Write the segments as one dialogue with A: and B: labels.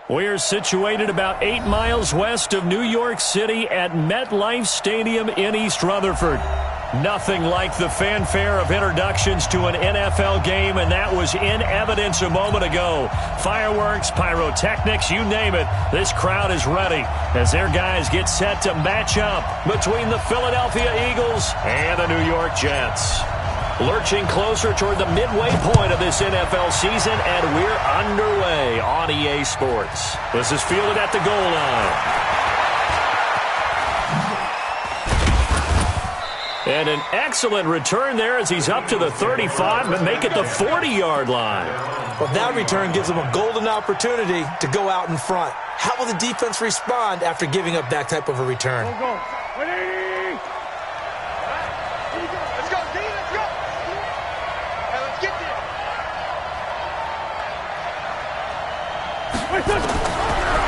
A: We're situated about 8 miles west of New York City at MetLife Stadium in East Rutherford. Nothing like the fanfare of introductions to an NFL game, and that was in evidence a moment ago. Fireworks, pyrotechnics, you name it. This crowd is ready as their guys get set to match up between the Philadelphia Eagles and the New York Jets. Lurching closer toward the midway point of this NFL season, and we're underway on EA Sports. This is fielded at the goal line. And an excellent return there as he's up to the 35 and make it the 40-yard line.
B: Well, that return gives him a golden opportunity to go out in front. How will the defense respond after giving up that type of a return?
C: Go, go. 180. Let's go, D. Let's go. Hey, let's get there.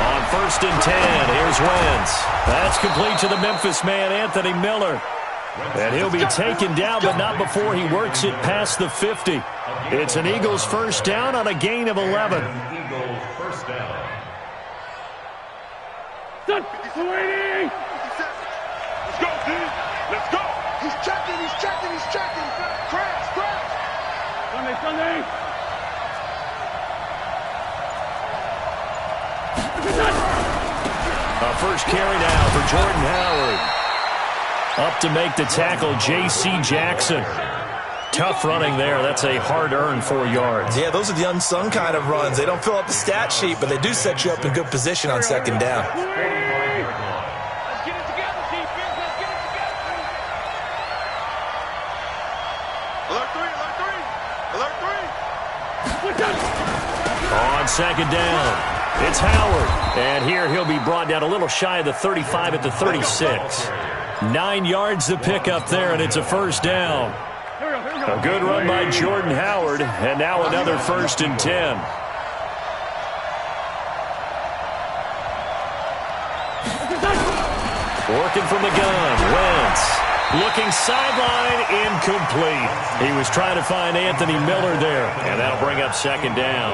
A: On 1st and 10, here's Wentz. That's complete to the Memphis man, Anthony Miller. And he'll be taken down, but not before he works it past the 50. It's an Eagles first down on a gain of 11.
C: Eagles first down. Done. 280. Let's go, D. Let's go. He's checking, he's checking, he's checking. Crash, crash. Sunday, Sunday.
A: A first carry now for Jordan Howard. Up to make the tackle, J.C. Jackson. Tough running there. That's a hard-earned 4 yards.
B: Yeah, those are the unsung kind of runs. They don't fill up the stat sheet, but they do set you up in good position on second down.
C: Let's get it together, defense. Let's get it together. Alert 3, alert 3. Alert 3.
A: On second down, it's Howard. And here he'll be brought down a little shy of the 35 at the 36. 9 yards to pick up there, and it's a first down. A good run by Jordan Howard, and now another 1st and 10. Working from the gun, Wentz. Looking sideline, incomplete. He was trying to find Anthony Miller there, and that'll bring up second down.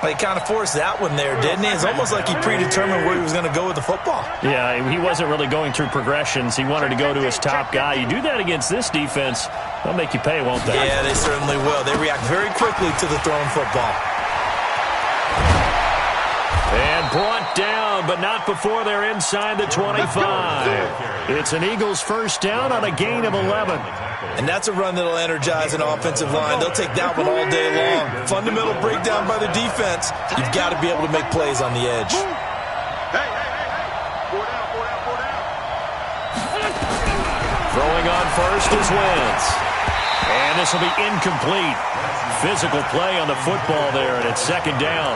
B: Well, he kind of forced that one there, didn't he? It's almost like he predetermined where he was going to go with the football.
A: Yeah, he wasn't really going through progressions. He wanted to go to his top guy. You do that against this defense, they'll make you pay, won't they?
B: Yeah, they certainly will. They react very quickly to the thrown football.
A: And brought down, but not before they're inside the 25. It's an Eagles first down on a gain of 11.
B: And that's a run that'll energize an offensive line. They'll take that one all day long. Fundamental breakdown by the defense. You've got to be able to make plays on the edge.
C: Hey. 4 down, 4 down, 4 down.
A: Throwing on first is Wentz. And this will be incomplete. Physical play on the football there, and it's second down.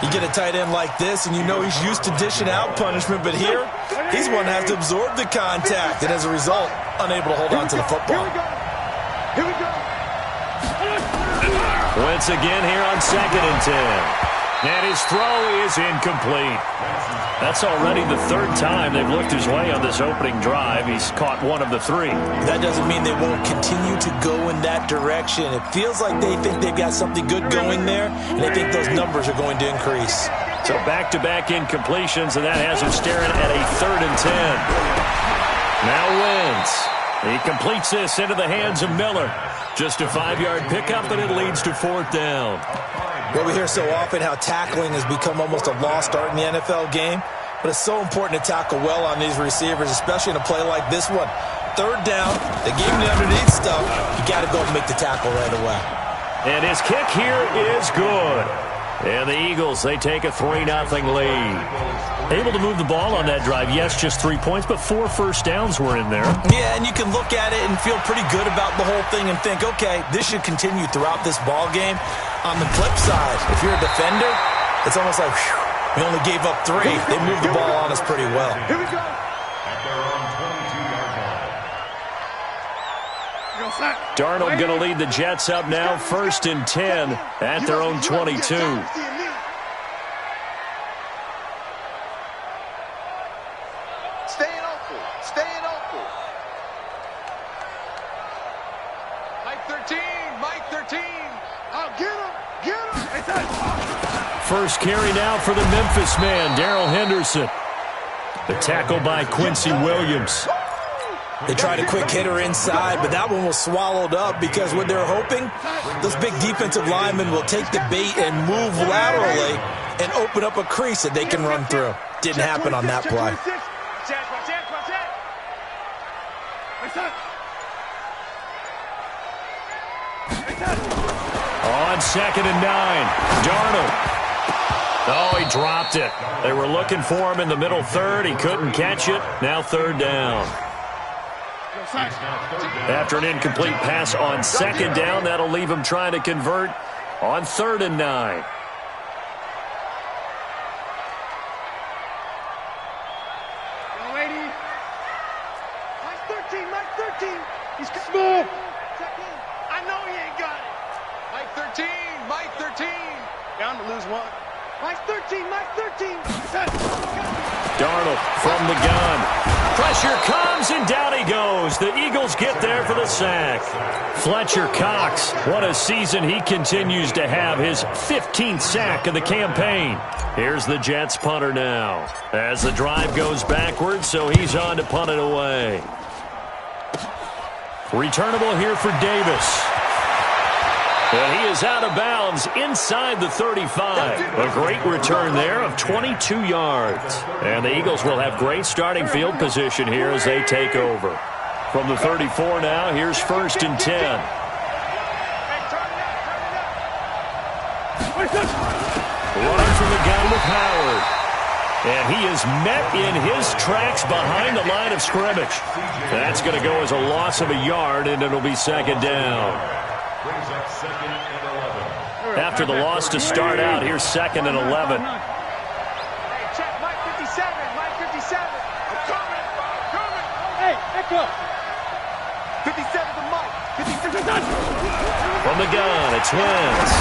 B: You get a tight end like this, and you know he's used to dishing out punishment, but here, he's one that has to absorb the contact, and as a result, unable to hold on to the football.
C: Here we go.
A: Wentz again here on 2nd and 10. And his throw is incomplete. That's already the 3rd time they've looked his way on this opening drive. He's caught 1 of the 3.
B: That doesn't mean they won't continue to go in that direction. It feels like they think they've got something good going there, and they think those numbers are going to increase.
A: So back-to-back incompletions, and that has him staring at a 3rd and 10. Now Wentz. He completes this into the hands of Miller. Just a 5-yard pickup, and it leads to 4th down.
B: Well, we hear so often how tackling has become almost a lost art in the NFL game, but it's so important to tackle well on these receivers, especially in a play like this one. 3rd down, they gave him the underneath stuff. You got to go and make the tackle right away.
A: And his kick here is good. And the Eagles, they take a 3-0 lead. Able to move the ball on that drive. Yes, just 3 points, but 4 first downs were in there.
B: Yeah, and you can look at it and feel pretty good about the whole thing and think, okay, this should continue throughout this ball game. On the flip side, if you're a defender, it's almost like, whew, we only gave up 3. They moved the ball on us pretty well.
C: Here we go.
A: Darnold going to lead the Jets up now, 1st and 10 at their own 22.
C: Staying open. Staying open. Mike 13. Mike 13. Oh, get him. Get him.
A: first carry now for the Memphis man, Darrell Henderson. The tackle by Quincy Williams.
B: They tried a quick hitter inside, but that one was swallowed up because what they're hoping, those big defensive linemen will take the bait and move laterally and open up a crease that they can run through. Didn't happen on that play.
A: On 2nd and 9, Darnold. Oh, he dropped it. They were looking for him in the middle third. He couldn't catch it. Now 3rd down. After an incomplete pass on 2nd down, that'll leave him trying to convert on 3rd and 9.
C: He's smooth. I know he ain't got it. Mike 13, Mike 13. Down to lose one. Mike 13, Mike 13.
A: Darnold from the gun. Pressure comes, and down he goes. The Eagles get there for the sack. Fletcher Cox, what a season he continues to have. His 15th sack of the campaign. Here's the Jets punter now. As the drive goes backwards, so he's on to punt it away. Returnable here for Davis. And he is out of bounds inside the 35. A great return there of 22 yards. And the Eagles will have great starting field position here as they take over. From the 34 now, here's 1st and 10. Running from the gun with Howard. And he is met in his tracks behind the line of scrimmage. That's going to go as a loss of a yard, and it'll be 2nd down. After the loss to start out, here's 2nd and 11.
C: Check, Mike 57, Mike 57. I'm coming, I'm coming. Hey, echo. 57 to Mike. 57.
A: From the gun, it's Wentz.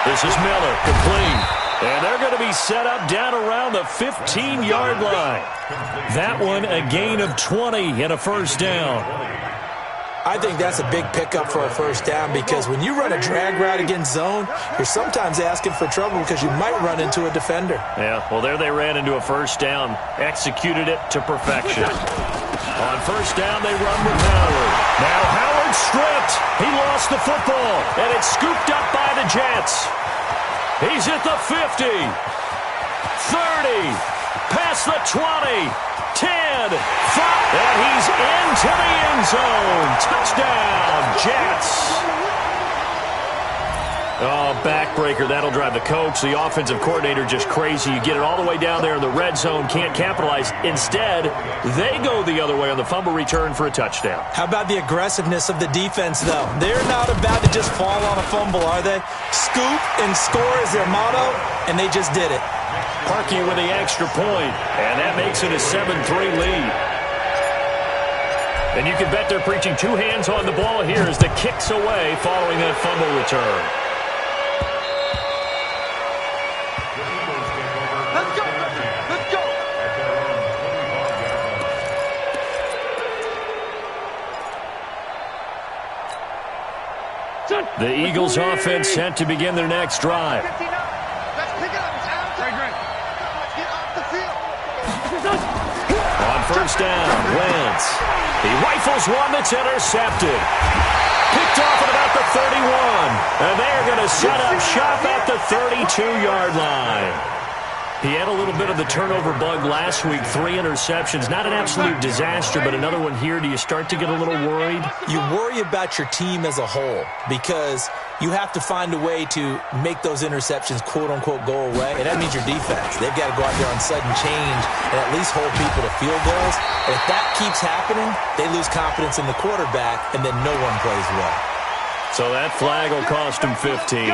A: This is Miller, complete. And they're going to be set up down around the 15-yard line. That one a gain of 20 and a 1st down.
B: I think that's a big pickup for a 1st down because when you run a drag route against zone, you're sometimes asking for trouble because you might run into a defender.
A: Yeah, well, there they ran into a 1st down. Executed it to perfection. On 1st down, they run with Howard. Now Howard stripped. He lost the football, and it's scooped up by the Jets. He's at the 50, 30, past the 20, 10, 5, and he's into the end zone. Touchdown, Jets. Oh, backbreaker. That'll drive the coach, the offensive coordinator, just crazy. You get it all the way down there in the red zone, can't capitalize. Instead, they go the other way on the fumble return for a touchdown.
B: How about the aggressiveness of the defense, though? They're not about to just fall on a fumble, are they? Scoop and score is their motto, and they just did it.
A: Parkey with the extra point, and that makes it a 7-3 lead. And you can bet they're preaching 2 hands on the ball here as the kick's away following that fumble return. The Eagles offense set to begin their next drive. On 1st down, Wentz. He rifles one that's intercepted. Picked off at about the 31. And they're going to set up shop at the 32-yard line. He had a little bit of the turnover bug last week, 3 interceptions. Not an absolute disaster, but another one here. Do you start to get a little worried?
B: You worry about your team as a whole because you have to find a way to make those interceptions, quote-unquote, go away, and that means your defense. They've got to go out there on sudden change and at least hold people to field goals. And if that keeps happening, they lose confidence in the quarterback, and then no one plays well.
A: So that flag will cost them 15.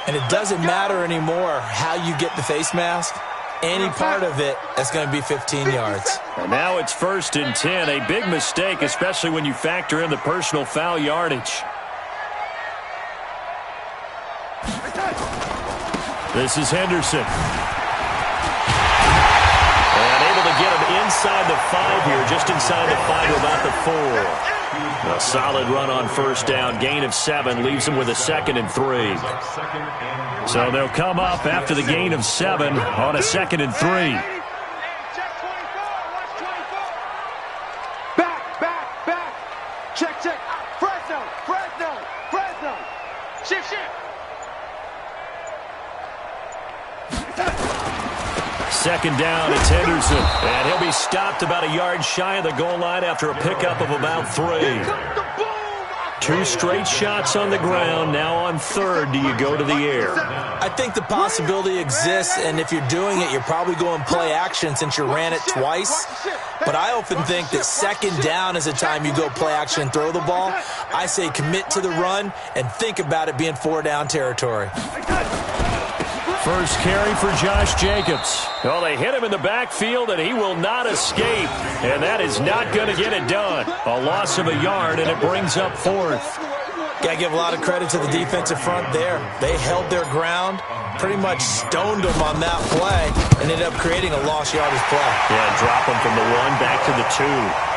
B: And it doesn't matter anymore how you get the face mask. Any part of it, that's going to be 15 yards.
A: And now it's 1st and 10. A big mistake, especially when you factor in the personal foul yardage. This is Henderson. And able to get him inside the 5 here, just inside the 5 to about the 4. A solid run on first down. Gain of 7 leaves them with a 2nd and 3. So they'll come up after the gain of 7 on a 2nd and 3.
C: Back. Check. Fresno. Shift.
A: Second down, it's Henderson. And he'll be stopped about a yard shy of the goal line after a pickup of about 3. 2 straight shots on the ground. Now on 3rd, do you go to the air?
B: I think the possibility exists, and if you're doing it, you're probably going play action since you ran it twice. But I often think that second down is the time you go play action and throw the ball. I say commit to the run and think about it being 4-down territory.
A: First carry for Josh Jacobs. Well, they hit him in the backfield, and he will not escape. And that is not going to get it done. A loss of a yard, and it brings up 4th.
B: Got to give a lot of credit to the defensive front there. They held their ground, pretty much stoned them on that play, and ended up creating a lost yardage play.
A: Yeah, drop them from the 1 back to the 2.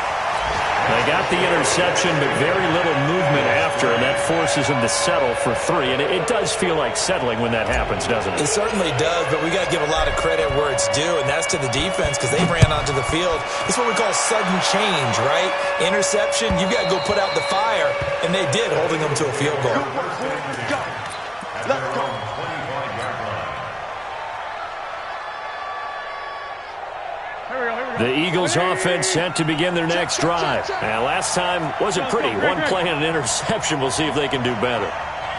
A: They got the interception, but very little movement after, and that forces them to settle for 3. And it does feel like settling when that happens, doesn't it?
B: It certainly does, but we got to give a lot of credit where it's due, and that's to the defense because they ran onto the field. It's what we call sudden change, right? Interception, you got to go put out the fire, and they did, holding them to a field goal.
C: Let's go.
A: The Eagles offense set to begin their next drive. And last time wasn't pretty. 1 play and an interception. We'll see if they can do better.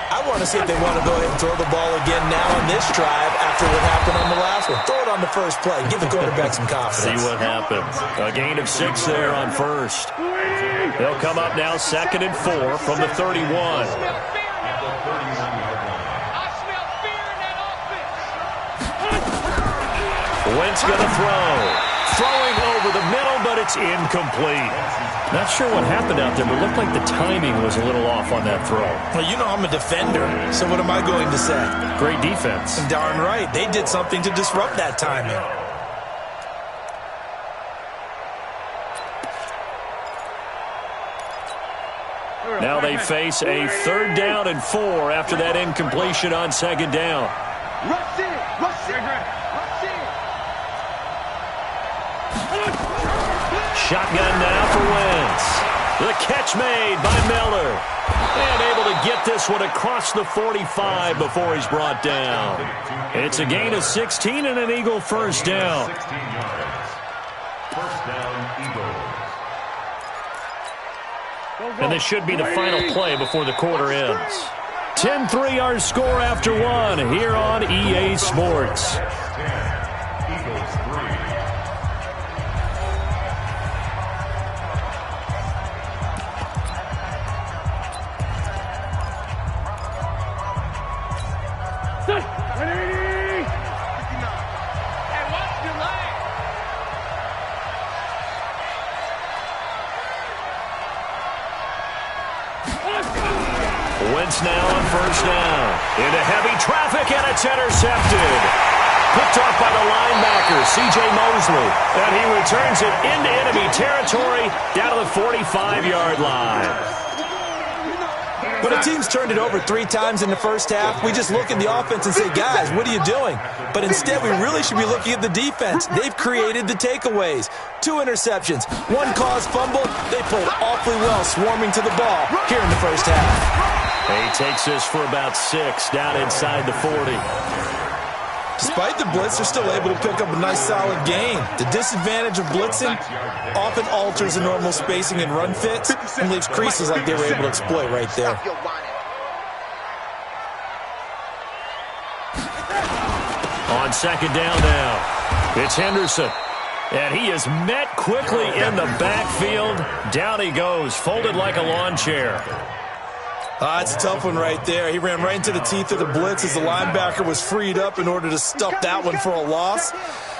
B: I want to see if they want to go ahead and throw the ball again now on this drive after what happened on the last one. Throw it on the first play. Give the quarterback some confidence.
A: See what happens. A gain of 6 there on first. They'll come up now 2nd and 4 from the 31. Wentz going to throw. Throwing over the middle, but it's incomplete. Not sure what happened out there, but it looked like the timing was a little off on that throw.
B: Well, you know I'm a defender, so what am I going to say?
A: Great defense.
B: Darn right. They did something to disrupt that timing.
A: Now they face a 3rd down and 4 after that incompletion on 2nd down.
C: Rush in.
A: Shotgun now for Wentz. The catch made by Miller. And able to get this one across the 45 before he's brought down. It's a gain of 16 and an Eagle first down.
D: 16 yards. First down, Eagles.
A: And this should be the final play before the quarter ends. 10-3 our score after 1 here on EA Sports.
D: Eagles 3.
A: Wentz now on first down. Into heavy traffic, and it's intercepted. Picked off by the linebacker, C.J. Mosley. And he returns it into enemy territory down to the 45-yard line.
B: When a team's turned it over 3 times in the first half, we just look at the offense and say, guys, what are you doing? But instead, we really should be looking at the defense. They've created the takeaways. 2 interceptions, 1 caused fumble. They played awfully well swarming to the ball here in the first half.
A: He takes this for about 6 down inside the 40.
B: Despite the blitz, they're still able to pick up a nice solid gain. The disadvantage of blitzing often alters the normal spacing and run fits and leaves creases like they were able to exploit right there.
A: On 2nd down now, it's Henderson. And he is met quickly in the backfield. Down he goes, folded like a lawn chair.
B: It's a tough one right there. He ran right into the teeth of the blitz as the linebacker was freed up in order to stuff that one for a loss.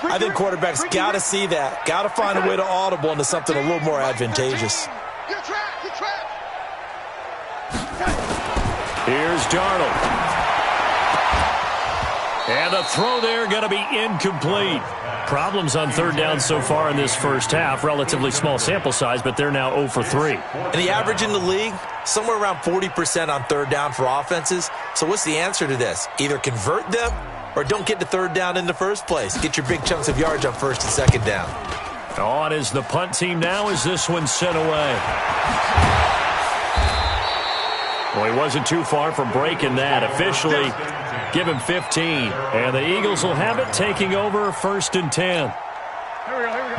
B: I think quarterbacks got to see that. Got to find a way to audible into something a little more advantageous.
A: Here's Darnold. And the throw there going to be incomplete. Problems on third down so far in this first half. Relatively small sample size, but they're now 0 for 3.
B: And the average in the league, somewhere around 40% on third down for offenses. So what's the answer to this? Either convert them or don't get to third down in the first place. Get your big chunks of yards on first and second down.
A: On is the punt team now as this one's sent away. Well, he wasn't too far from breaking that. Officially, give him 15. And the Eagles will have it, taking over first and 10.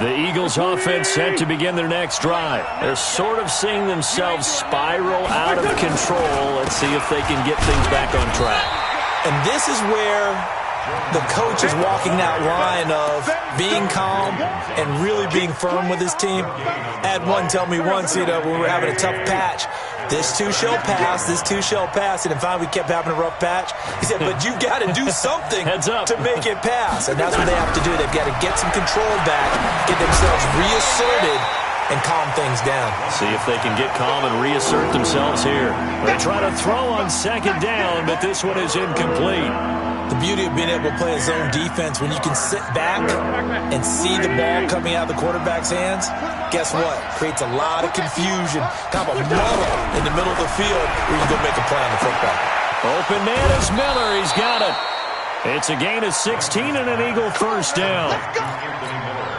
A: The Eagles offense set to begin their next drive. They're sort of seeing themselves spiral out of control. Let's see if they can get things back on track.
B: And this is where the coach is walking that line of being calm and really being firm with his team. Had one tell me once, when we were having a tough patch, this too shall pass, this too shall pass. And finally we kept having a rough patch. He said, but you got to do something to make it pass. And that's what they have to do. They've got to get some control back, get themselves reasserted, and calm things down.
A: See if they can get calm and reassert themselves here. They try to throw on second down, but this one is incomplete.
B: The beauty of being able to play a zone defense, when you can sit back and see the ball coming out of the quarterback's hands, guess what? Creates a lot of confusion, kind of a muddle in the middle of the field where you can go make a play on the football.
A: Open man is Miller. He's got it. It's a gain of 16 and an Eagle first down.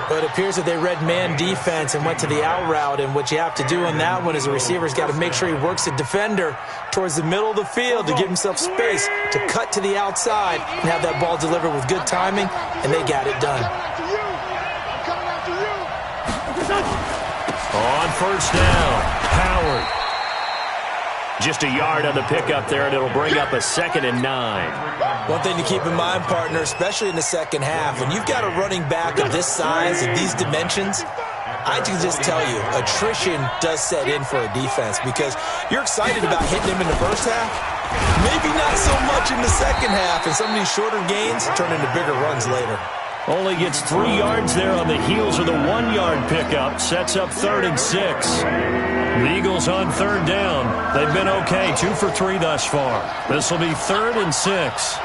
B: But it appears that they read man defense and went to the out route, and what you have to do on that one is the receiver's got to make sure he works the defender towards the middle of the field to give himself space to cut to the outside and have that ball delivered with good timing, and they got it done.
A: On first down, Howard. Just a yard on the pickup there, and it'll bring up a 2nd and 9.
B: One thing to keep in mind, partner, especially in the second half, when you've got a running back of this size and these dimensions, I can just tell you, attrition does set in for a defense because you're excited about hitting him in the first half, maybe not so much in the second half, and some of these shorter gains turn into bigger runs later.
A: Only gets 3 yards there on the heels of the 1-yard pickup. Sets up 3rd and 6. The Eagles on third down. They've been okay, 2 for 3 thus far. This will be 3rd and 6.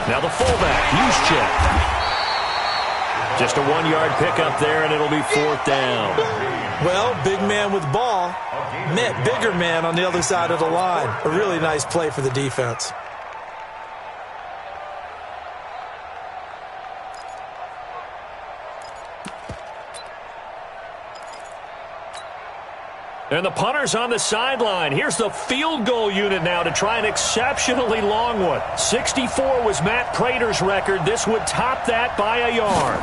A: Now the fullback, Juszczyk. Just a 1-yard pickup there, and it'll be 4th down.
B: Well, big man with ball met bigger man on the other side of the line. A really nice play for the defense.
A: And the punter's on the sideline. Here's the field goal unit now to try an exceptionally long one. 64 was Matt Prater's record. This would top that by a yard.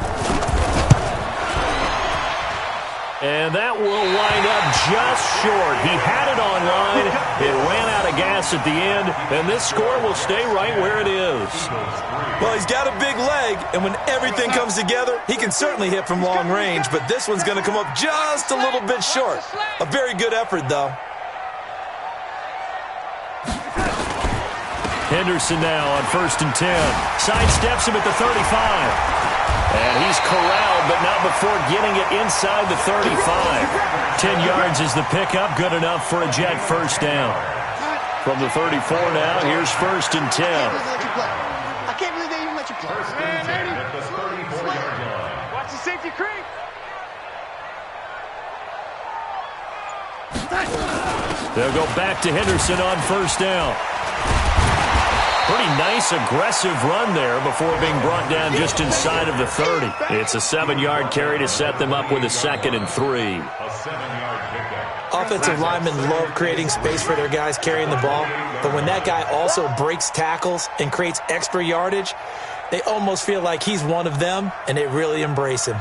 A: And that will wind up just short. He had it on line. It ran out of gas at the end, and this score will stay right where it is.
B: Well, he's got a big leg, and when everything comes together, he can certainly hit from long range, but this one's going to come up just a little bit short. A very good effort, though.
A: Henderson now on 1st and 10. Sidesteps him at the 35. And he's corralled, but not before getting it inside the 35. 10 yards is the pickup, good enough for a Jet first down. From the 34 now, here's 1st and 10.
C: I can't believe they even let you play.
D: First and 10 at the 34-yard line.
C: Watch the safety creep.
A: They'll go back to Henderson on 1st down. Pretty nice, aggressive run there before being brought down just inside of the 30. It's a 7-yard carry to set them up with a 2nd and 3.
D: A 7-yard pickup.
B: Offensive linemen love creating space for their guys carrying the ball, but when that guy also breaks tackles and creates extra yardage, they almost feel like he's one of them, and they really embrace him.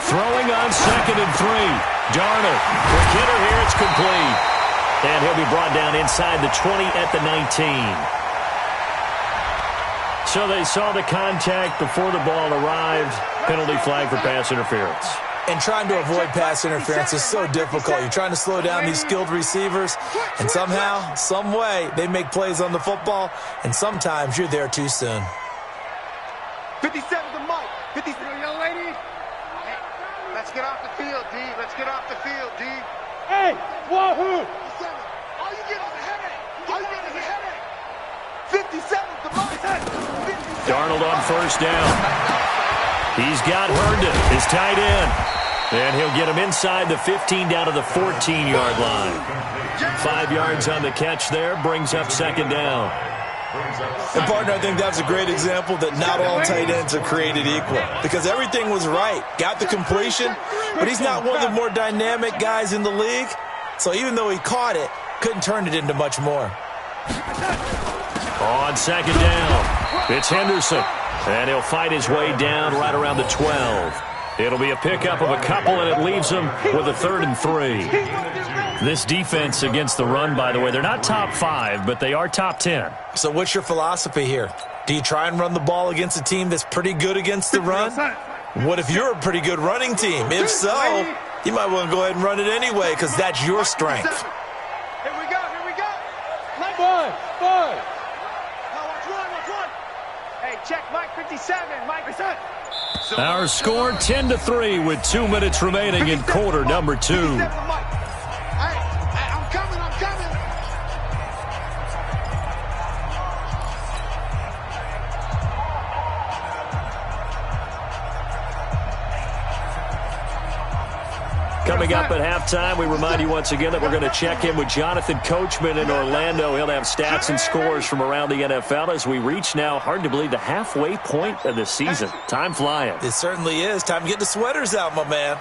A: Throwing on 2nd and 3. Darnold. Quick hitter here, it's complete. And he'll be brought down inside the 20 at the 19. So they saw the contact before the ball arrived. Penalty flag for pass interference.
B: And trying to avoid pass interference is so difficult. You're trying to slow down these skilled receivers, and somehow, some way, they make plays on the football, and sometimes you're there too soon.
C: 57 to Mike. 57, young lady. Hey, let's get off the field, D. Let's get off the field, D. Hey, wahoo! All you get is a headache. All you
A: field on first down. He's got Herndon, his tight end. And he'll get him inside the 15 down to the 14-yard line. 5 yards on the catch there, brings up second down.
B: And, partner, I think that's a great example that not all tight ends are created equal. Because everything was right. Got the completion, but he's not one of the more dynamic guys in the league. So even though he caught it, couldn't turn it into much more.
A: On second down, it's Henderson. And he'll fight his way down right around the 12. It'll be a pickup of a couple, and it leaves him with a 3rd and 3. This defense against the run, by the way, they're not top 5, but they are top 10.
B: So what's your philosophy here? Do you try and run the ball against a team that's pretty good against the run? What if you're a pretty good running team? If so, you might want to go ahead and run it anyway because that's your strength.
C: Here we go, here we go. Five. Watch one. Hey, check Mike 57, Mike 57.
A: Our score 10-3 with 2 minutes remaining in quarter number 2.
C: I'm coming.
A: Coming up at halftime, we remind you once again that we're going to check in with Jonathan Coachman in Orlando. He'll have stats and scores from around the NFL as we reach now, hard to believe, the halfway point of the season. Time flying.
B: It certainly is. Time to get the sweaters out, my man.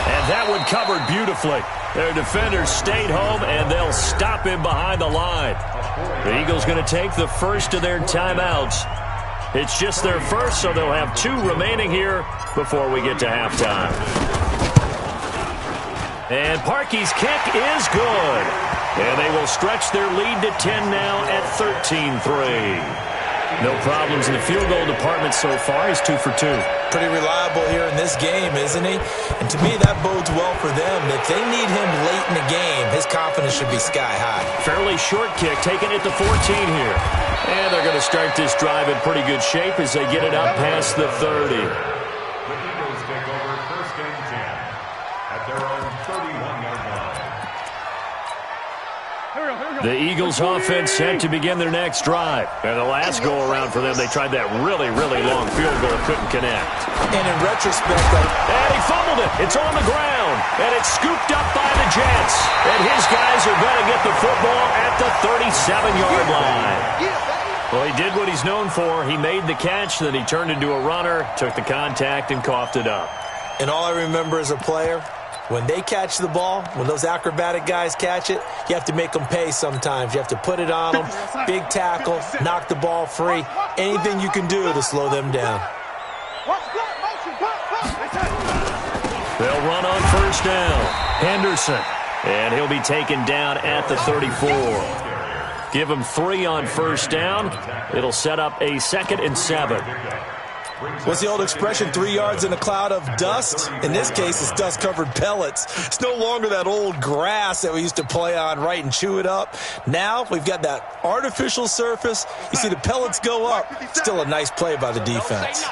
A: And that one covered beautifully. Their defenders stayed home, and they'll stop him behind the line. The Eagles going to take the first of their timeouts. It's just their first, so they'll have 2 remaining here before we get to halftime. And Parkey's kick is good. And they will stretch their lead to 10 now at 13-3. No problems in the field goal department so far. He's 2 for 2.
B: Pretty reliable here in this game, isn't he? And to me, that bodes well for them. If they need him late in the game, his confidence should be sky high.
A: Fairly short kick, taking it to 14 here. And they're going to start this drive in pretty good shape as they get it up past the 30.
D: The Eagles take over first and 10 at their own 31-yard line.
A: The Eagles offense set to begin their next drive. And the last go-around for them, they tried that really long field goal, couldn't connect.
B: And in retrospect,
A: and he fumbled it. It's on the ground. And it's scooped up by the Jets. And his guys are going to get the football at the 37-yard line. Well, he did what he's known for. He made the catch, then he turned into a runner, took the contact, and coughed it up.
B: And all I remember as a player, when they catch the ball, when those acrobatic guys catch it, you have to make them pay sometimes. You have to put it on them, big tackle, knock the ball free, anything you can do to slow them down.
A: They'll run on first down. Henderson, and he'll be taken down at the 34. Give him 3 on first down. It'll set up a 2nd and 7.
B: What's the old expression, 3 yards in a cloud of dust? In this case, it's dust-covered pellets. It's no longer that old grass that we used to play on, right, and chew it up. Now we've got that artificial surface. You see the pellets go up. Still a nice play by the defense.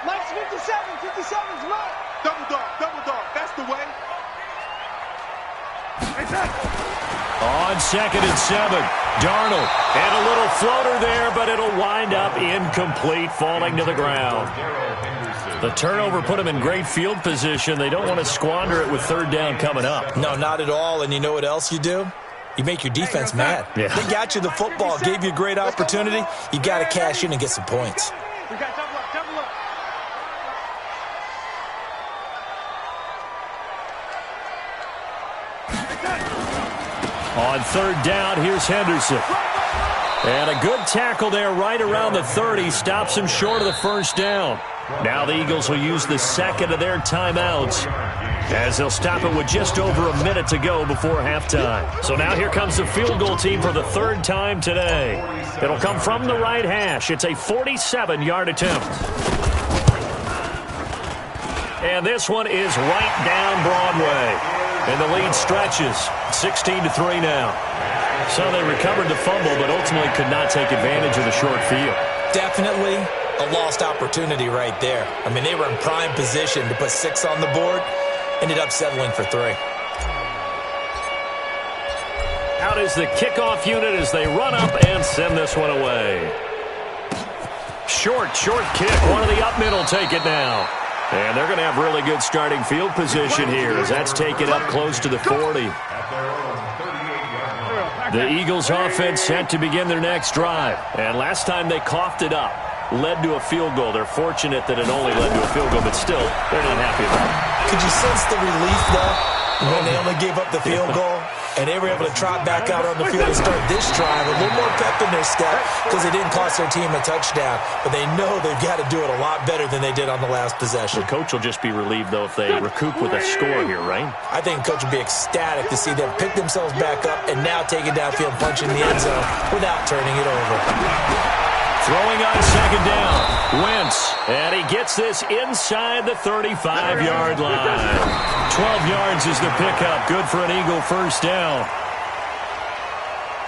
C: Mike's 57's Mike. Double dog. That's the way.
A: On 2nd and 7, Darnold. And a little floater there, but it'll wind up incomplete, falling to the ground. The turnover put them in great field position. They don't want to squander it with 3rd down coming up.
B: No, not at all. And you know what else you do? You make your defense mad.
A: Yeah.
B: They got you the football, gave you a great opportunity. You got to cash in and get some points.
C: We got double up.
A: On 3rd down, here's Henderson. And a good tackle there right around the 30. Stops him short of the first down. Now the Eagles will use the 2nd of their timeouts as they'll stop it with just over a minute to go before halftime. So now here comes the field goal team for the 3rd time today. It'll come from the right hash. It's a 47-yard attempt. And this one is right down Broadway. And the lead stretches. 16-3 now. So they recovered the fumble, but ultimately could not take advantage of the short field.
B: Definitely a lost opportunity right there. I mean, they were in prime position to put 6 on the board. ended up settling for 3.
A: Out is the kickoff unit as they run up and send this one away. Short kick. One of the up mid will take it now. And they're going to have really good starting field position here as that's taken up close to the 40. The Eagles offense set to begin their next drive. And last time they coughed it up, led to a field goal. They're fortunate that it only led to a field goal, but still, they're not happy about it.
B: Could you sense the relief, though, when they only gave up the field goal? And they were able to trot back out on the field and start this drive. A little more pep in their step because it didn't cost their team a touchdown. But they know they've got to do it a lot better than they did on the last possession.
A: The coach will just be relieved, though, if they recoup with a score here, right?
B: I think the coach will be ecstatic to see them pick themselves back up and now take it downfield, punch in the end zone without turning it over.
A: Throwing on second down, Wentz, and he gets this inside the 35-yard line. 12 yards is the pickup, good for an Eagle first down.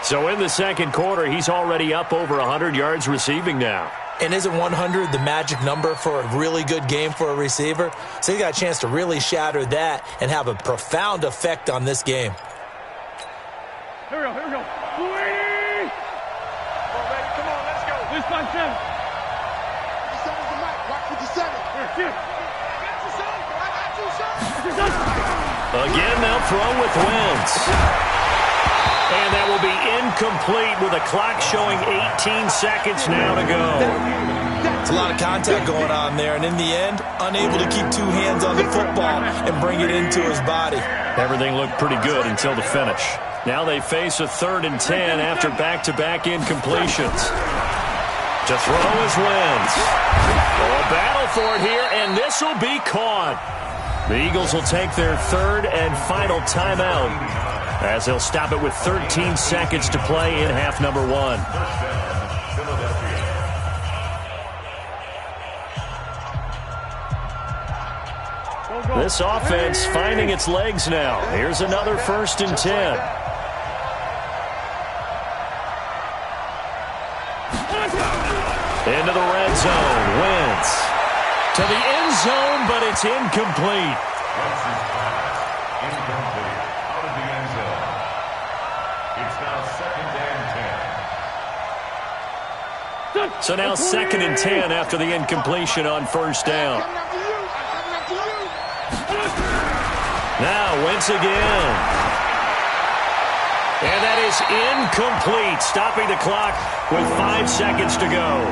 A: So in the second quarter, he's already up over 100 yards receiving now.
B: And isn't 100 the magic number for a really good game for a receiver? So he got a chance to really shatter that and have a profound effect on this game.
C: Here we go. This time, 7. 57 is the mic. Watch 57. Here.
A: Again, they'll throw with Wentz. And that will be incomplete with a clock showing 18 seconds now to go.
B: It's a lot of contact going on there, and in the end, unable to keep 2 hands on the football and bring it into his body.
A: Everything looked pretty good until the finish. Now they face a 3rd and 10 after back-to-back incompletions. To throw is Wentz. A battle for it here, and this will be caught. The Eagles will take their 3rd and final timeout as they'll stop it with 13 seconds to play in half number 1. This offense finding its legs now. Here's another 1st and 10. Into the red zone, Wentz. To the end zone, but it's incomplete.
D: Incomplete. Out of the end zone. It's now 2nd and 10.
A: So now 2nd and 10 after the incompletion on first down. Now Wentz again. And that is incomplete, stopping the clock with 5 seconds to go.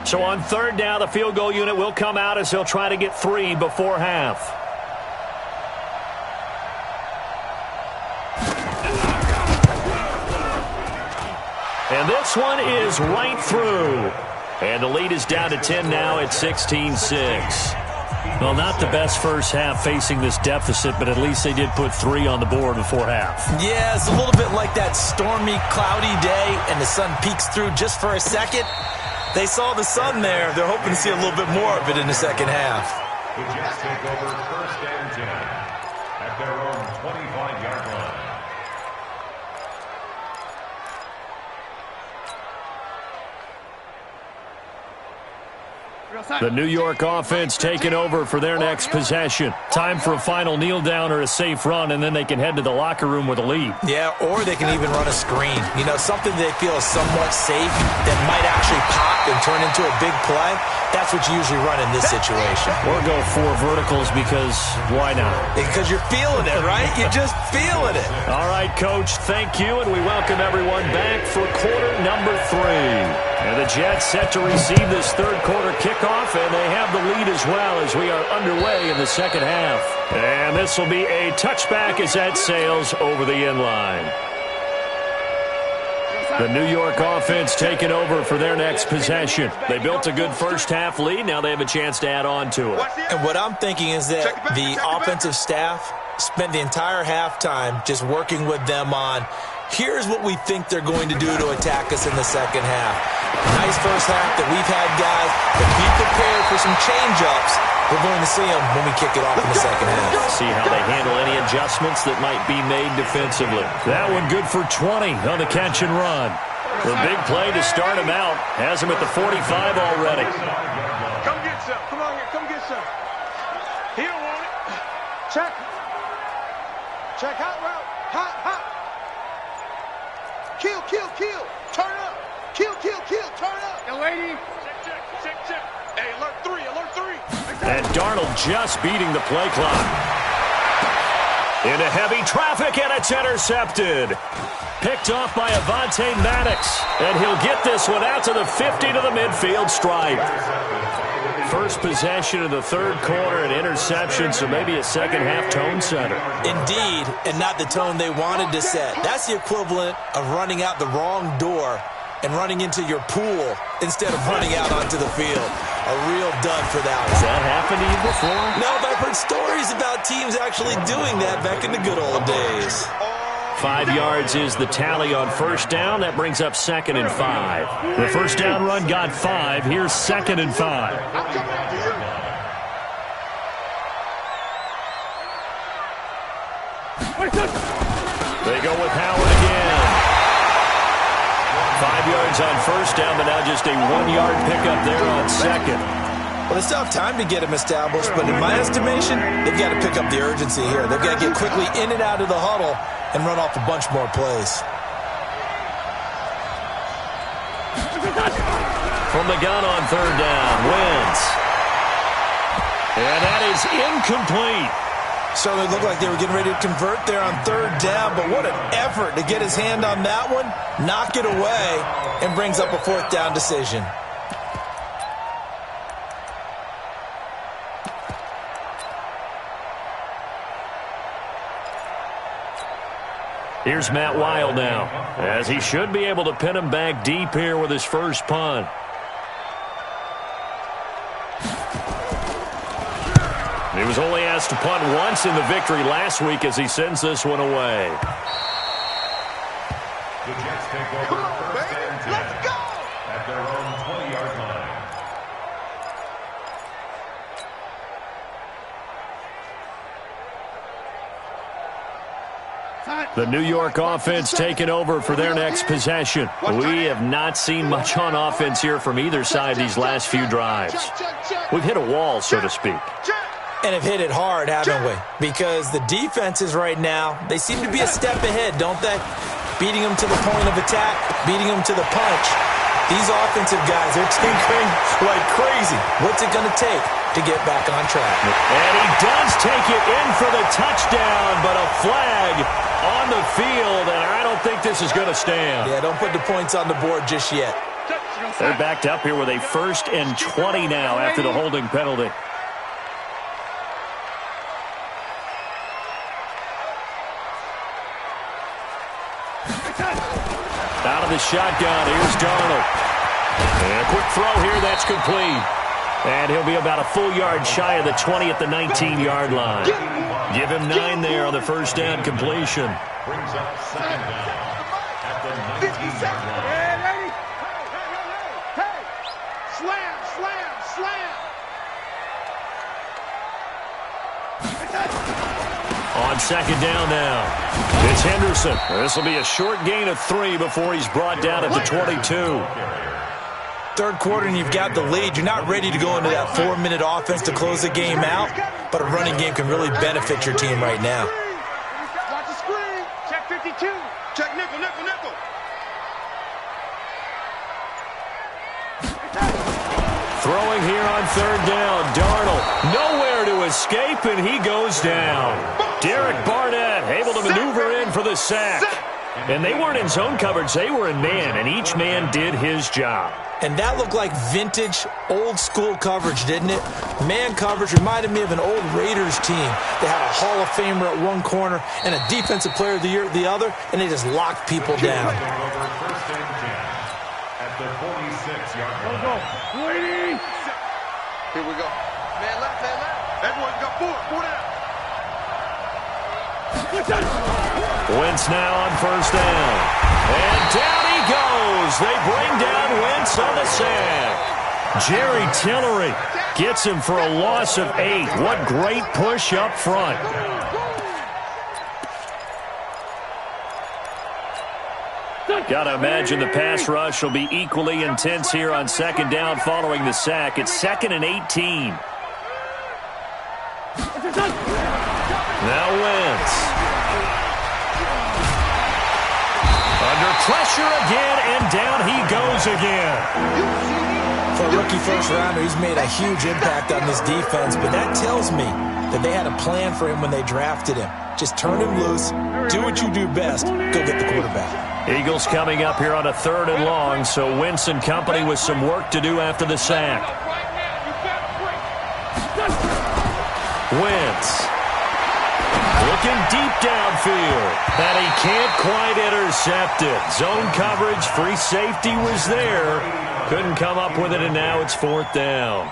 A: So on 3rd down, the field goal unit will come out as they'll try to get 3 before half. And this one is right through. And the lead is down to 10 now at 16-6. Well, not the best first half facing this deficit, but at least they did put 3 on the board before half.
B: Yeah, it's a little bit like that stormy, cloudy day, and the sun peeks through just for a second. They saw the sun there. They're hoping to see a little bit more of it in the second half.
D: The Jets take over 1st and 10 at their own 25-yard line.
A: The New York offense taking over for their next possession. Time for a final kneel down or a safe run, and then they can head to the locker room with a lead.
B: Yeah, or they can even run a screen. You know, something they feel is somewhat safe that might actually pop and turn into a big play. That's what you usually run in this situation.
A: Or go 4 verticals because why not?
B: Because you're feeling it, right? You're just feeling it.
A: All right, Coach, thank you, and we welcome everyone back for quarter number 3. And the Jets set to receive this 3rd quarter kickoff, and they have the lead as well as we are underway in the second half. And this will be a touchback as that sails over the end line. The New York offense taking over for their next possession. They built a good first half lead. Now they have a chance to add on to it.
B: And what I'm thinking is that the offensive staff spent the entire halftime just working with them on, here's what we think they're going to do to attack us in the second half. Nice first half that we've had, guys, but be prepared for some change-ups We're going to see them when we kick it off in the second half.
A: See how they handle any adjustments that might be made defensively. That one good for 20 on the catch and run. The big play to start him out has him at the 45 already.
C: Come get some. Come on here. Come get some. He don't want it. Check. Check. Hot route. Hot, hot. Kill, kill, kill. Turn up. Kill, kill, kill. Turn up. Now, lady. Check, check, check, check. Hey, alert 3, alert 3.
A: And Darnold just beating the play clock. Into heavy traffic, and it's intercepted. Picked off by Avonte Maddox. And he'll get this one out to the 50 to the midfield stripe. First possession of the third quarter, an interception, so maybe a second-half tone setter.
B: Indeed, and not the tone they wanted to set. That's the equivalent of running out the wrong door and running into your pool instead of running out onto the field. A real dud for that one.
A: Has that happened to you before?
B: No, but I've heard stories about teams actually doing that back in the good old days.
A: 5 yards is the tally on first down. That brings up 2nd and 5. The first down run got 5. Here's 2nd and 5. They go with Howard again. 5 yards on first down, but now just a 1-yard pickup there on second.
B: Well, they still have time to get him established, but in my estimation, they've got to pick up the urgency here. They've got to get quickly in and out of the huddle and run off a bunch more plays.
A: From the gun on third down, Wentz. And that is incomplete.
B: Certainly looked like they were getting ready to convert there on third down, but what an effort to get his hand on that one, knock it away, and brings up a fourth down decision.
A: Here's Matt Wild now, as he should be able to pin him back deep here with his first punt. He was only asked to punt once in the victory last week as he sends this one away.
D: The Jets take over first and 10 at their own 20-yard line.
A: The New York offense taking over for their next possession. We have not seen much on offense here from either side these last few drives. We've hit a wall, so to speak.
B: And have hit it hard, haven't we? Because the defenses right now, they seem to be a step ahead, don't they? Beating them to the point of attack, beating them to the punch. These offensive guys, they're tinkering like crazy. What's it going to take to get back on track?
A: And he does take it in for the touchdown, but a flag on the field, and I don't think this is going to stand.
B: Yeah, don't put the points on the board just yet.
A: They're backed up here with a 1st and 20 now after the holding penalty. Out of the shotgun, here's Darnold. And a quick throw here, that's complete. And he'll be about a full yard shy of the 20 at the 19-yard line. Give him 9 there on the first down completion.
D: Brings up 2nd down at the 19-yard line.
C: Hey! Slam, slam, slam!
A: On second down now, it's Henderson. This will be a short gain of 3 before he's brought down at the 22.
B: Third quarter and you've got the lead. You're not ready to go into that 4-minute offense to close the game out, but a running game can really benefit your team right now.
C: Watch the screen. Check 52. Check nickel, nickel, nickel.
A: Throwing here on third down, Darnold nowhere to escape, and he goes down. Derek Barnett able to maneuver in for the sack. And they weren't in zone coverage, they were in man, and each man did his job.
B: And that looked like vintage, old-school coverage, didn't it? Man coverage reminded me of an old Raiders team. They had a Hall of Famer at one corner and a Defensive Player of the Year at the other, and they just locked people down.
D: First and 10 at the 46-yard line.
C: Waiting. Here we go. Man left, man left. Everyone got 4 down.
A: Wentz now on first down. And down he goes. They bring down Wentz on the sack. Jerry Tillery gets him for a loss of 8. What great push up front. Got to imagine the pass rush will be equally intense here on second down following the sack. It's 2nd and 18. Now Wentz. Under pressure again, and down he goes again.
B: For a rookie first-rounder, he's made a huge impact on this defense, but that tells me that they had a plan for him when they drafted him. Just turn him loose, do what you do best, go get the quarterback.
A: Eagles coming up here on a 3rd and long, so Wentz and company with some work to do after the sack. Wentz. Looking deep downfield, and he can't quite intercept it. Zone coverage, free safety was there. Couldn't come up with it, and now it's 4th down.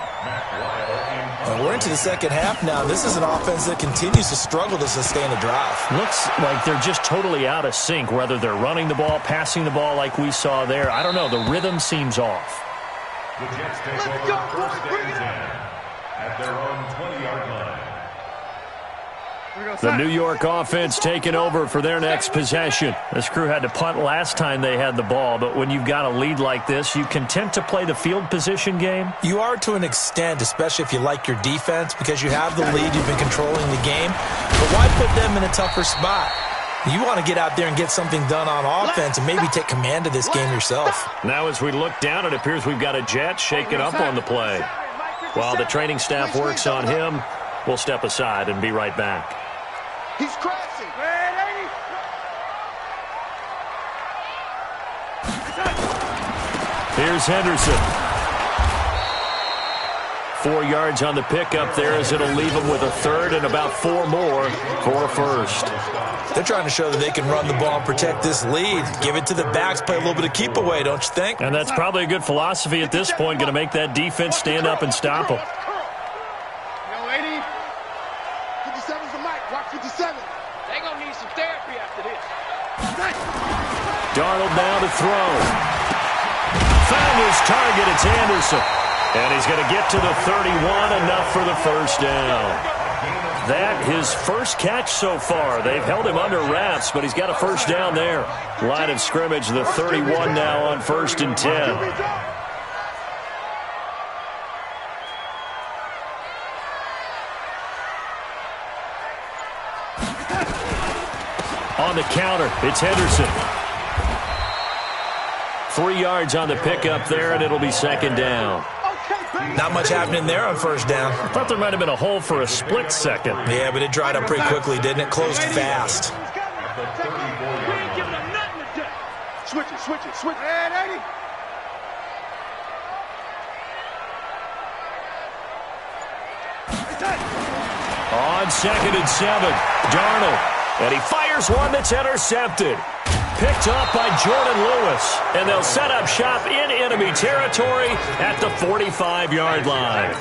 B: And we're into the second half now. This is an offense that continues to struggle to sustain a drive.
A: Looks like they're just totally out of sync, whether they're running the ball, passing the ball like we saw there. I don't know. The rhythm seems off.
D: The Jets take over 1st and 10 at their own 20-yard line.
A: The New York offense taking over for their next possession. This crew had to punt last time they had the ball, but when you've got a lead like this, you content to play the field position game?
B: You are to an extent, especially if you like your defense, because you have the lead, you've been controlling the game. But why put them in a tougher spot? You want to get out there and get something done on offense and maybe take command of this game yourself.
A: Now as we look down, it appears we've got a Jet shaking up on the play. While the training staff works on him, we'll step aside and be right back.
C: He's crashing.
A: Here's Henderson. 4 yards on the pickup there as it'll leave him with a 3rd and about 4 more for a 1st.
B: They're trying to show that they can run the ball and protect this lead. Give it to the backs, play a little bit of keep away, don't you think?
A: And that's probably a good philosophy at this point, going to make that defense stand up and stop them.
C: 57's the mic. Watch 57. They're going to need some therapy after this.
A: Darnold now to throw. Found his target. It's Anderson. And he's going to get to the 31, enough for the 1st down. That his first catch so far. They've held him under wraps, but he's got a 1st down there. Line of scrimmage, the 31 now on 1st and 10. On the counter, it's Henderson. 3 yards on the pickup there, and it'll be 2nd down.
B: Not much happening there on 1st down.
A: I thought there might have been a hole for a split second.
B: Yeah, but it dried up pretty quickly, didn't it? Closed fast.
C: Switch it, switch it, switch it.
A: On 2nd and 7, Darnold. And he fires one that's intercepted. Picked up by Jordan Lewis. And they'll set up shop in enemy territory at the 45-yard line.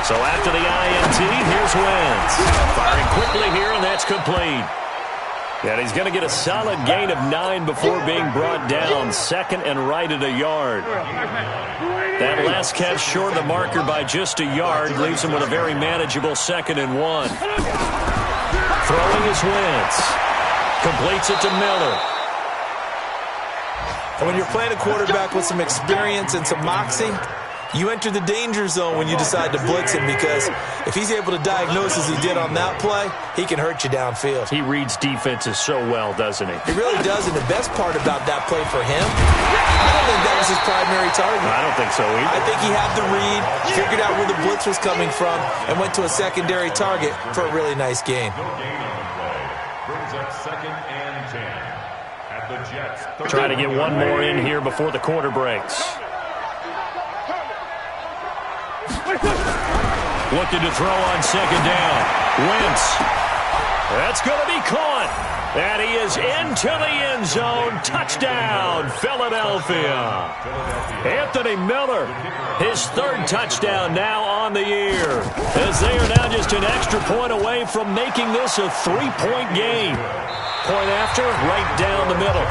A: So after the INT, here's Wentz. Firing quickly here, and that's complete. And he's going to get a solid gain of 9 before being brought down. 2nd and right at a yard. That last catch short of the marker by just a yard leaves him with a very manageable 2nd and 1. Throwing is Wentz. Completes it to Miller.
B: And when you're playing a quarterback with some experience and some moxie, you enter the danger zone when you decide to blitz him, because if he's able to diagnose as he did on that play, he can hurt you downfield.
A: He reads defenses so well, doesn't he?
B: He really does, and the best part about that play for him, I don't think that was his primary target.
A: I don't think so either.
B: I think he had the read, figured out where the blitz was coming from, and went to a secondary target for a really nice gain.
D: No gain on the play. Brings up 2nd and 10 at the Jets.
A: Try to get one more in here before the quarter breaks. Looking to throw on 2nd down. Wentz. That's going to be caught. And he is into the end zone. Touchdown, Philadelphia. Anthony Miller, his third touchdown now on the year, as they are now just an extra point away from making this a 3-point game. Point after, right down the middle.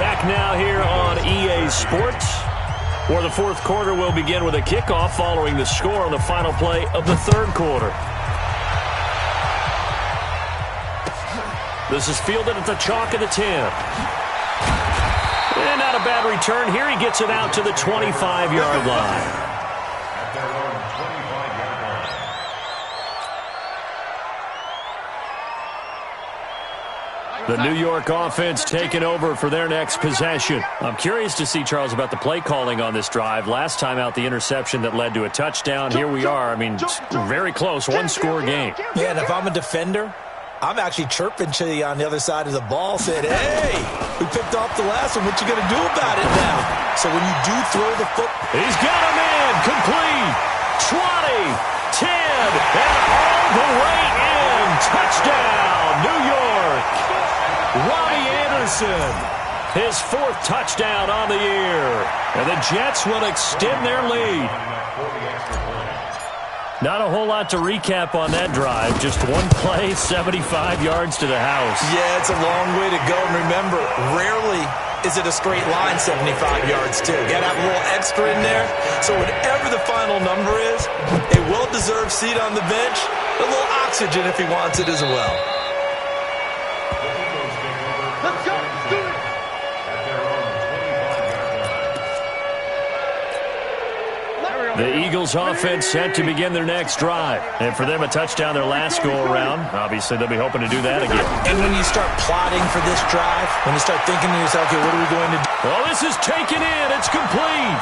A: Back now here on EA Sports, where the fourth quarter will begin with a kickoff following the score on the final play of the third quarter. This is fielded at the chalk of the 10. And not a bad return here. He gets it out to the 25-yard line.
D: At their own 25-yard line.
A: The New York offense taking over for their next possession. I'm curious to see, Charles, about the play calling on this drive. Last time out, the interception that led to a touchdown. Here we are. I mean, very close, one-score game.
B: Yeah, and if I'm a defender, I'm actually chirping to you on the other side of the ball, saying, hey, we picked off the last one. What you going to do about it now? So when you do throw the foot.
A: He's got him in. Complete. 20, 10, and all the way in. Touchdown, New York. Robbie Anderson, his fourth touchdown on the year. And the Jets will extend their lead. Not a whole lot to recap on that drive. Just one play, 75 yards to the house.
B: Yeah, it's a long way to go. And remember, rarely is it a straight line 75 yards, too. Got to have a little extra in there. So whatever the final number is, a well-deserved seat on the bench, a little oxygen if he wants it as well.
C: Let's go. Do it.
A: The Eagles offense set to begin their next drive. And for them, a touchdown their last go-around. Obviously, they'll be hoping to do that again.
B: And when you start plotting for this drive, when you start thinking to yourself, okay, what are we going to do?
A: Oh, this is taken in. It's complete.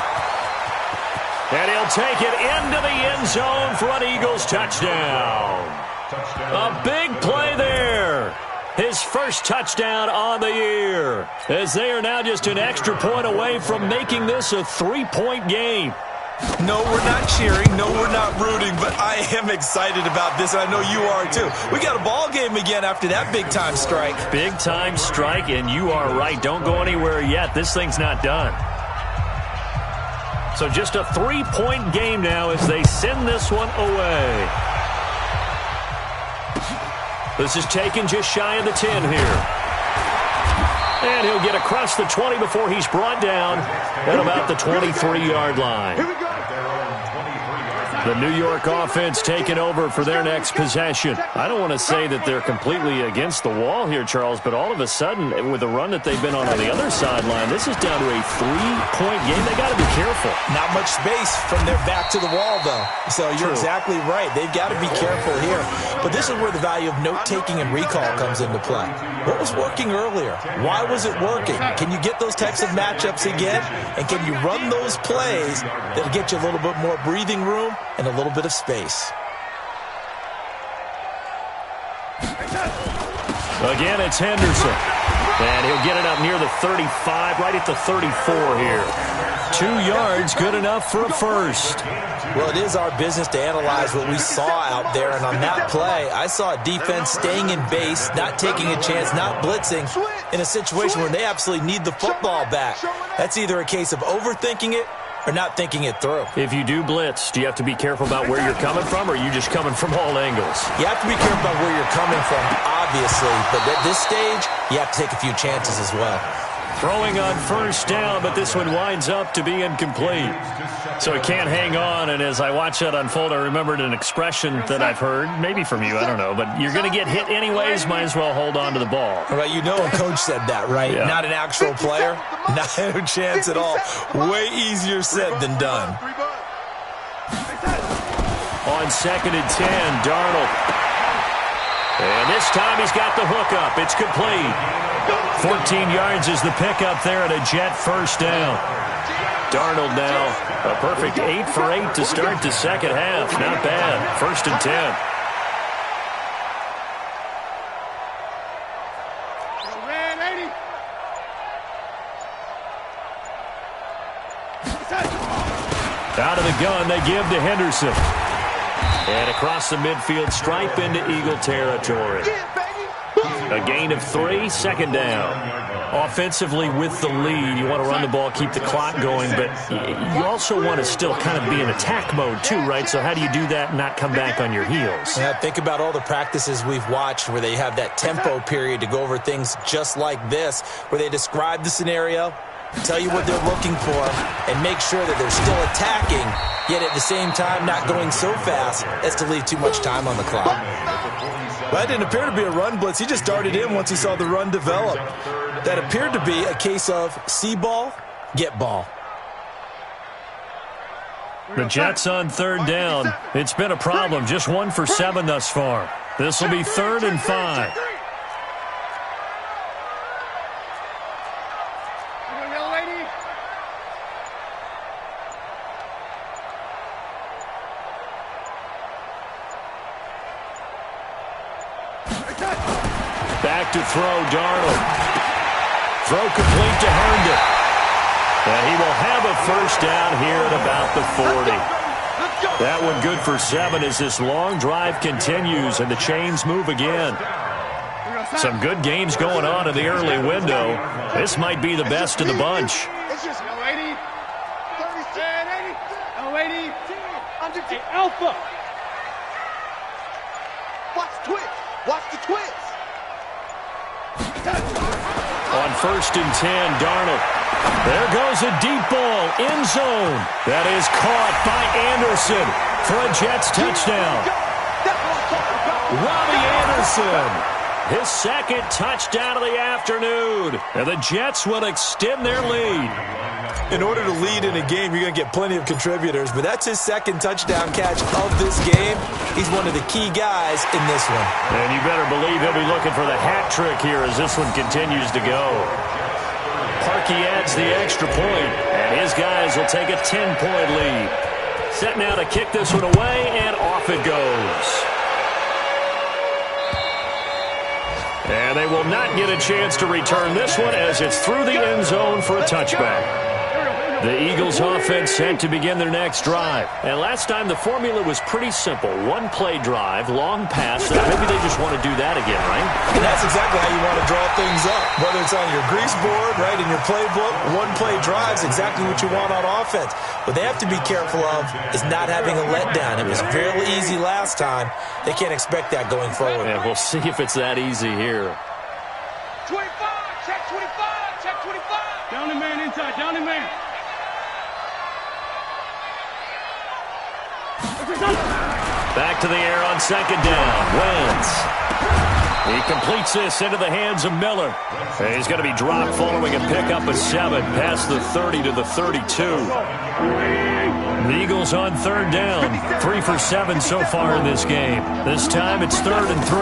A: And he'll take it into the end zone for an Eagles touchdown. A big play there. His first touchdown on the year, as they are now just an extra point away from making this a 3-point game.
B: No, we're not cheering. No, we're not rooting, but I am excited about this, and I know you are too. We got a ball game again after that big-time strike.
A: Big-time strike, and you are right. Don't go anywhere yet. This thing's not done. So just a 3-point game now as they send this one away. This is taken just shy of the 10 here. And he'll get across the 20 before he's brought down at about the 23-yard line. The New York offense taking over for their next possession. I don't want to say that they're completely against the wall here, Charles, but all of a sudden, with the run that they've been on the other sideline, this is down to a 3-point game. They got to be careful.
B: Not much space from their back to the wall, though. So you're exactly right. They've got to be careful here. But this is where the value of note-taking and recall comes into play. What was working earlier? Why was it working? Can you get those types of matchups again? And can you run those plays that'll get you a little bit more breathing room and a little bit of space?
A: Again, it's Henderson. And he'll get it up near the 35, right at the 34 here. 2 yards, good enough for a first.
B: Well, it is our business to analyze what we saw out there. And on that play, I saw a defense staying in base, not taking a chance, not blitzing in a situation where they absolutely need the football back. That's either a case of overthinking it or not thinking it through.
A: If you do blitz, do you have to be careful about where you're coming from, or are you just coming from all angles?
B: You have to be careful about where you're coming from, obviously. But at this stage, you have to take a few chances as well.
A: Throwing on first down, but this one winds up to be incomplete. So it can't hang on, and as I watch that unfold, I remembered an expression that I've heard, maybe from you, I don't know, but you're going to get hit anyways, might as well hold on to the ball.
B: Right, you know a coach said that, right?
A: Yeah.
B: Not an actual player, not a chance at all. Way easier said than done.
A: On 2nd and 10, Darnold. And this time he's got the hook up. It's complete. 14 yards is the pickup there at a Jet first down. Darnold now a perfect 8 for 8 to start the second half. Not bad. 1st and 10. Out of the gun, they give to Henderson. And across the midfield stripe into Eagle territory. A gain of 3, second down. Offensively with the lead, you want to run the ball, keep the clock going, but you also want to still kind of be in attack mode too, right? So how do you do that and not come back on your heels?
B: Yeah, think about all the practices we've watched where they have that tempo period to go over things just like this, where they describe the scenario, tell you what they're looking for, and make sure that they're still attacking, yet at the same time not going so fast as to leave too much time on the clock.
E: That didn't appear to be a run blitz. He just darted in once he saw the run develop. That appeared to be a case of see ball, get ball.
A: The Jets on third down. It's been a problem. Just 1 for 7 thus far. This will be 3rd and 5. Back to throw, Darnold. Throw complete to Herndon. And he will have a first down here at about the 40. That one good for 7 as this long drive continues and the chains move again. Some good games going on in the early window. This might be the best of the bunch.
C: Alpha. Watch the twist. Watch the twist.
A: On 1st and 10, Darnold. There goes a deep ball, end zone. That is caught by Anderson for a Jets touchdown. Robbie Anderson, his 2nd touchdown of the afternoon. And the Jets will extend their lead.
E: In order to lead in a game, you're going to get plenty of contributors, but that's his 2nd touchdown catch of this game. He's one of the key guys in this one.
A: And you better believe he'll be looking for the hat trick here as this one continues to go. Parkey adds the extra point, and his guys will take a 10-point lead. Set now to kick this one away, and off it goes. And they will not get a chance to return this one as it's through the end zone for a touchback. The Eagles offense set to begin their next drive. And last time the formula was pretty simple. 1-play drive, long pass. Maybe they just want to do that again, right?
E: And that's exactly how you want to draw things up. Whether it's on your grease board, right, in your playbook, 1-play drive is exactly what you want on offense. What they have to be careful of is not having a letdown. It was fairly easy last time. They can't expect that going forward.
A: Yeah, we'll see if it's that easy here.
C: 25, check 25, check 25. Down the man inside, down the man.
A: Back to the air on 2nd down. Wentz. He completes this into the hands of Miller. And he's going to be dropped following a pickup of 7 past the 30 to the 32. The Eagles on 3rd down. 3 for 7 so far in this game. This time it's 3rd and 3.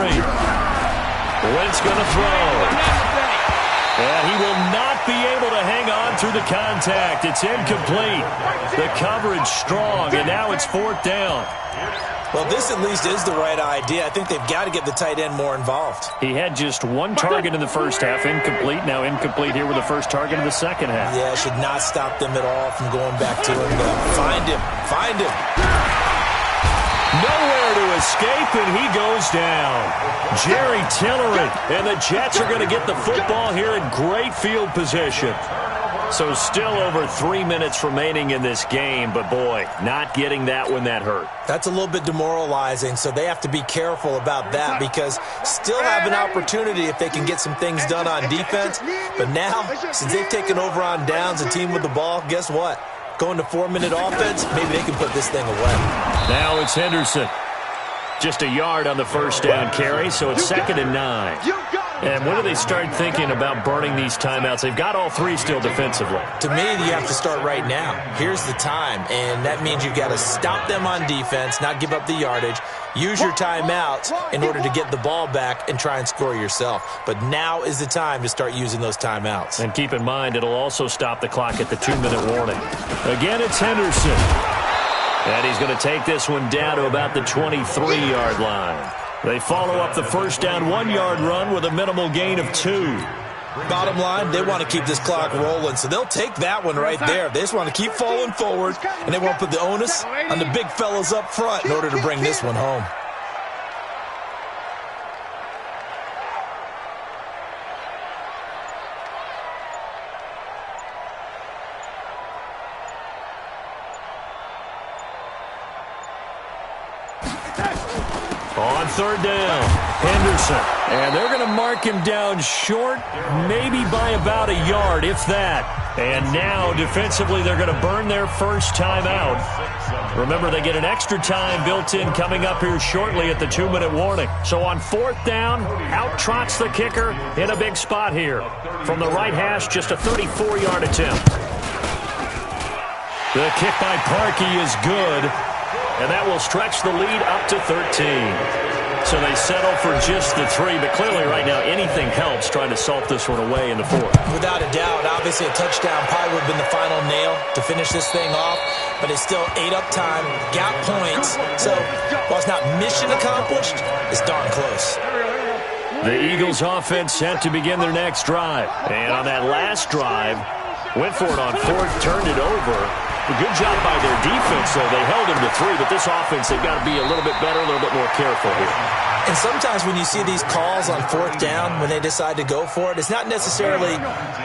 A: Wentz going to throw. And he will not be able to hang on through the contact. It's incomplete. The coverage strong, and now it's 4th down.
E: Well, this at least is the right idea. I think they've got to get the tight end more involved.
A: He had just 1 target in the first half, incomplete. Now incomplete here with the first target in the second half.
E: Yeah, should not stop them at all from going back to him. Find him. Find him.
A: Nowhere to escape, and he goes down. Jerry Tillery, and the Jets are going to get the football here in great field position. So still over 3 minutes remaining in this game, but boy, not getting that when that hurt.
E: That's a little bit demoralizing, so they have to be careful about that because still have an opportunity if they can get some things done on defense. But now, since they've taken over on downs, a team with the ball, guess what? Going to 4-minute offense, maybe they can put this thing away.
A: Now it's Henderson. Just a yard on the first down carry, so it's 2nd and 9. And when do they start thinking about burning these timeouts? They've got all 3 still defensively.
E: To me, you have to start right now. Here's the time, and that means you've got to stop them on defense, not give up the yardage, use your timeouts in order to get the ball back and try and score yourself. But now is the time to start using those timeouts.
A: And keep in mind, it'll also stop the clock at the 2-minute warning. Again, it's Henderson. And he's going to take this one down to about the 23-yard line. They follow up the first down 1-yard run with a minimal gain of 2.
E: Bottom line, they want to keep this clock rolling, so they'll take that one right there. They just want to keep falling forward, and they want to put the onus on the big fellas up front in order to bring this one home.
A: On third down, Henderson. And they're going to mark him down short, maybe by about a yard, if that. And now, defensively, they're going to burn their first time out. Remember, they get an extra time built in coming up here shortly at the 2-minute warning. So on fourth down, out trots the kicker in a big spot here. From the right hash, just a 34-yard attempt. The kick by Parkey is good, and that will stretch the lead up to 13. So they settle for just the 3, but clearly right now anything helps trying to salt this one away in the 4th.
B: Without a doubt, obviously a touchdown probably would have been the final nail to finish this thing off, but it's still 8 up time, got points. So while it's not mission accomplished, it's darn close.
A: The Eagles offense set to begin their next drive. And on that last drive, went for it on 4th, turned it over. A good job by their defense, though. They held him to 3, but this offense, they've got to be a little bit better, a little bit more careful here.
B: And sometimes when you see these calls on 4th down, when they decide to go for it, it's not necessarily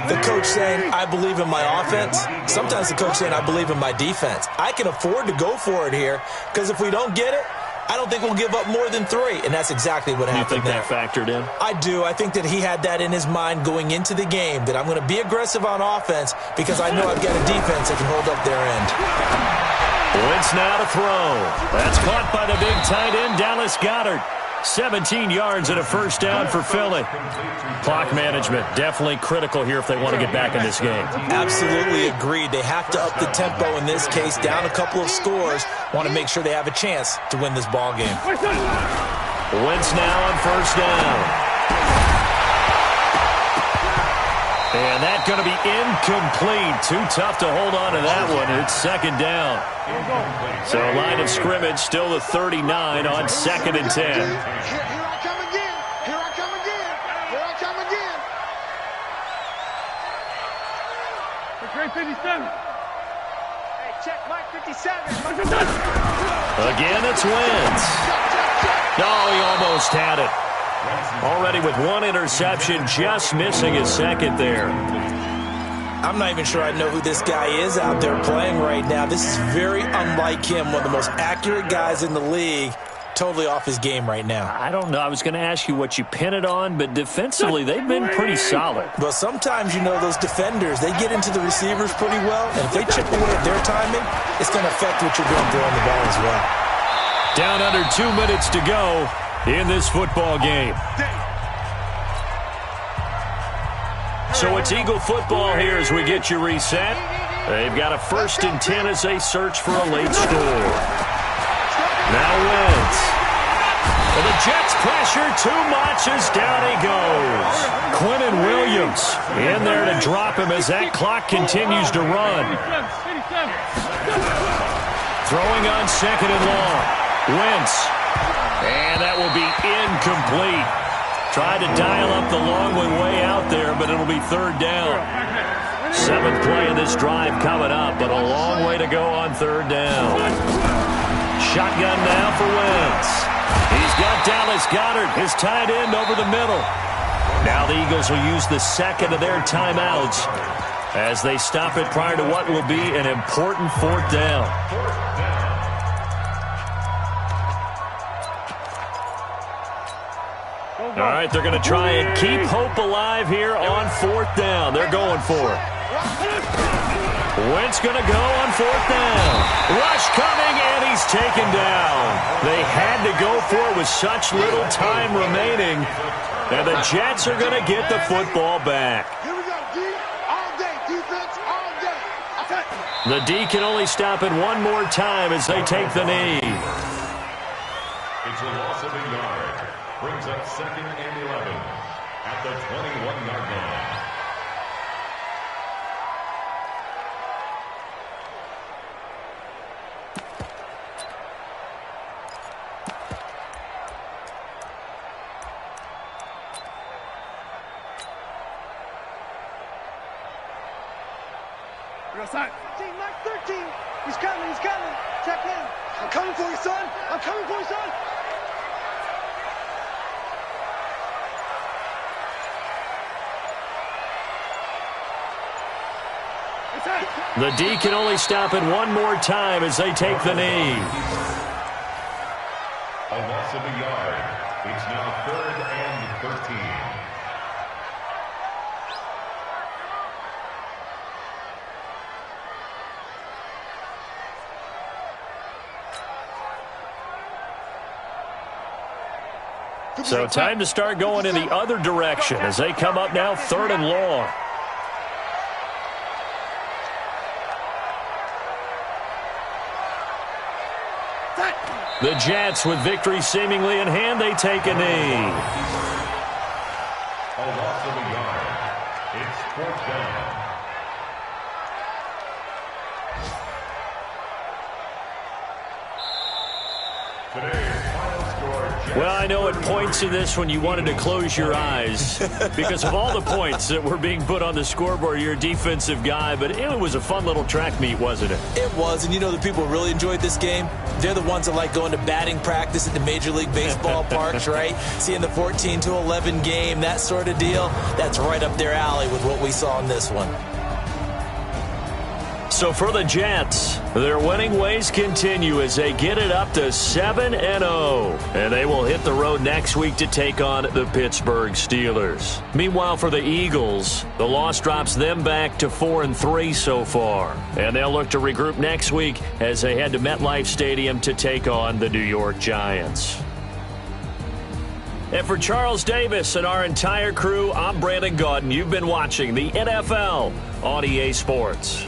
B: the coach saying, I believe in my offense. Sometimes the coach saying, I believe in my defense. I can afford to go for it here, because if we don't get it, I don't think we'll give up more than 3, and that's exactly what happened there.
A: You think that factored in?
B: I do. I think that he had that in his mind going into the game, that I'm going to be aggressive on offense because I know I've got a defense that can hold up their end.
A: Wentz now to throw. That's caught by the big tight end, Dallas Goedert. 17 yards and a first down for Philly. Clock management definitely critical here if they want to get back in this game.
B: Absolutely agreed. They have to up the tempo in this case, down a couple of scores. Want to make sure they have a chance to win this ball game.
A: Wentz now on first down. And that's going to be incomplete. Too tough to hold on to that one. It's second down. So line of scrimmage still the 39 on 2nd and 10.
C: Here I come again. Here I come again. Here I come again. Great 57. Hey, check Mike 57.
A: Again, it's Wentz. Oh, he almost had it. Already with 1 interception, just missing his 2nd there.
B: I'm not even sure I know who this guy is out there playing right now. This is very unlike him, one of the most accurate guys in the league. Totally off his game right now.
A: I don't know. I was going to ask you what you pin it on, but defensively, they've been pretty solid.
B: Well, sometimes, you know, those defenders, they get into the receivers pretty well, and if they chip away at their timing, it's going to affect what you're doing throwing the ball as well.
A: Down under 2 minutes to go in this football game. So it's Eagle football here as we get you reset. They've got a 1st and 10 as they search for a late score. Now Wentz. And the Jets pressure too much as down he goes. Quinnen Williams in there to drop him as that clock continues to run. Throwing on 2nd and long. Wentz. And that will be incomplete. Tried to dial up the long one way out there, but it'll be 3rd down. 7th play of this drive coming up, but a long way to go on 3rd down. Shotgun now for Wentz. He's got Dallas Goedert, his tight end, over the middle. Now the Eagles will use the 2nd of their timeouts as they stop it prior to what will be an important 4th down. All right, they're going to try and keep hope alive here on 4th down. They're going for it. Wentz going to go on 4th down. Rush coming, and he's taken down. They had to go for it with such little time remaining. And the Jets are going to get the football back.
C: Here we go, D. All day. Defense, all day.
A: The D can only stop it one more time as they take the knee.
D: It's a loss of a yard. Brings up 2nd and 11 at the 21-yard line.
C: Team Mike 13. He's coming. He's coming. Check in. I'm coming for you, son. I'm coming for you, son.
A: The D can only stop it one more time as they take the knee.
D: A loss of a yard. It's now 3rd and 13.
A: So time to start going in the other direction as they come up now 3rd and long. The Jets, with victory seemingly in hand, they take a knee.
D: A loss of a yard. It's 4th down. Today's final score.
A: Well, I know it points to this when you wanted to close your eyes because of all the points that were being put on the scoreboard. You're a defensive guy, but it was a fun little track meet, wasn't it?
E: It was, and you know the people who really enjoyed this game? They're the ones that like going to batting practice at the Major League Baseball parks, right? Seeing the 14-11 game, that sort of deal. That's right up their alley with what we saw in this one.
A: So for the Jets, their winning ways continue as they get it up to 7-0. And they will hit the road next week to take on the Pittsburgh Steelers. Meanwhile, for the Eagles, the loss drops them back to 4-3 so far. And they'll look to regroup next week as they head to MetLife Stadium to take on the New York Giants. And for Charles Davis and our entire crew, I'm Brandon Gaudin. You've been watching the NFL on EA Sports.